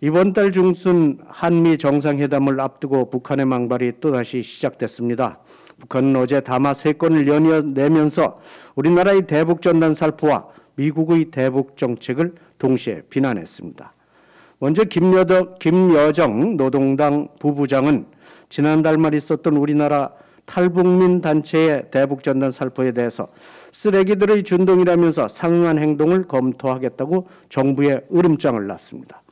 이번 달 중순 한미 정상회담을 앞두고 북한의 망발이 또다시 시작됐습니다. 북한은 어제 담화 3건을 연이어내면서 우리나라의 대북전단 살포와 미국의 대북 정책을 동시에 비난했습니다. 먼저 김여정 노동당 부부장은 지난달 말 있었던 우리나라 탈북민 단체의 대북전단 살포에 대해서 쓰레기들의 준동이라면서 상응한 행동을 검토하겠다고 정부에 으름장을 놨습니다.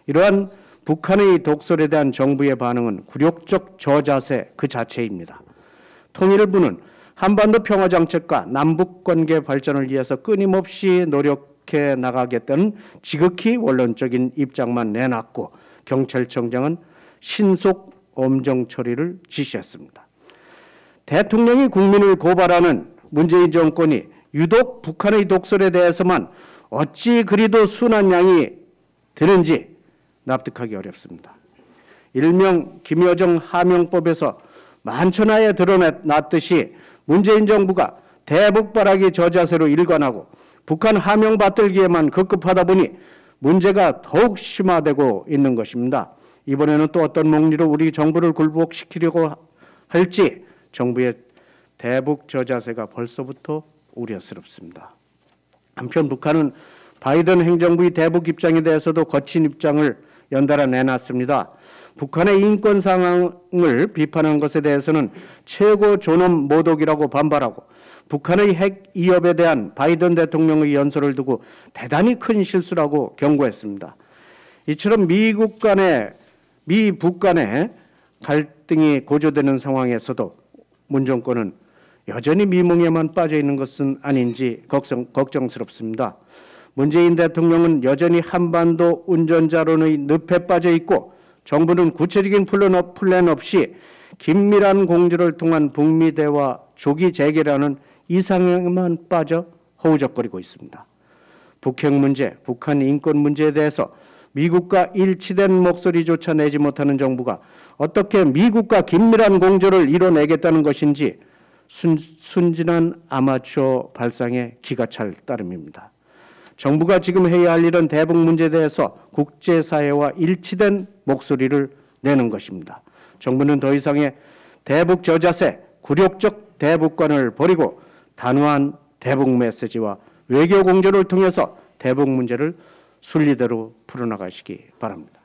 이러한 북한의 독설에 대한 정부의 반응은 굴욕적 저자세 그 자체입니다. 통일부는 한반도 평화정책과 남북관계 발전을 위해서 끊임없이 노력해 나가겠다는 지극히 원론적인 입장만 내놨고 경찰청장은 신속 엄정 처리를 지시했습니다. 대통령이 국민을 고발하는 문재인 정권이 유독 북한의 독설에 대해서만 어찌 그리도 순한 양이 드는지 납득하기 어렵습니다. 일명 김여정 하명법에서 만천하에 드러났듯이 문재인 정부가 대북발악의 저자세로 일관하고 북한 하명 받들기에만 급급하다 보니 문제가 더욱 심화되고 있는 것입니다. 이번에는 또 어떤 목리로 우리 정부를 굴복시키려고 할지 정부의 대북 저자세가 벌써부터 우려스럽습니다. 한편 북한은 바이든 행정부의 대북 입장에 대해서도 거친 입장을 연달아 내놨습니다. 북한의 인권 상황을 비판한 것에 대해서는 최고 존엄 모독이라고 반발하고 북한의 핵 위협에 대한 바이든 대통령의 연설을 두고 대단히 큰 실수라고 경고했습니다. 이처럼 미 북 간의 갈등이 고조되는 상황에서도 문 정권은 여전히 미몽에만 빠져 있는 것은 아닌지 걱정스럽습니다. 문재인 대통령은 여전히 한반도 운전자론의 늪에 빠져 있고 정부는 구체적인 플랜 없이 긴밀한 공조를 통한 북미 대화 조기 재개라는 이상에만 빠져 허우적거리고 있습니다. 북핵 문제, 북한 인권 문제에 대해서 미국과 일치된 목소리조차 내지 못하는 정부가 어떻게 미국과 긴밀한 공조를 이뤄내겠다는 것인지 순진한 아마추어 발상에 기가 찰 따름입니다. 정부가 지금 해야 할 일은 대북 문제에 대해서 국제사회와 일치된 목소리를 내는 것입니다. 정부는 더 이상의 대북 저자세, 굴욕적 대북관을 버리고 단호한 대북 메시지와 외교 공조를 통해서 대북 문제를 순리대로 풀어나가시기 바랍니다.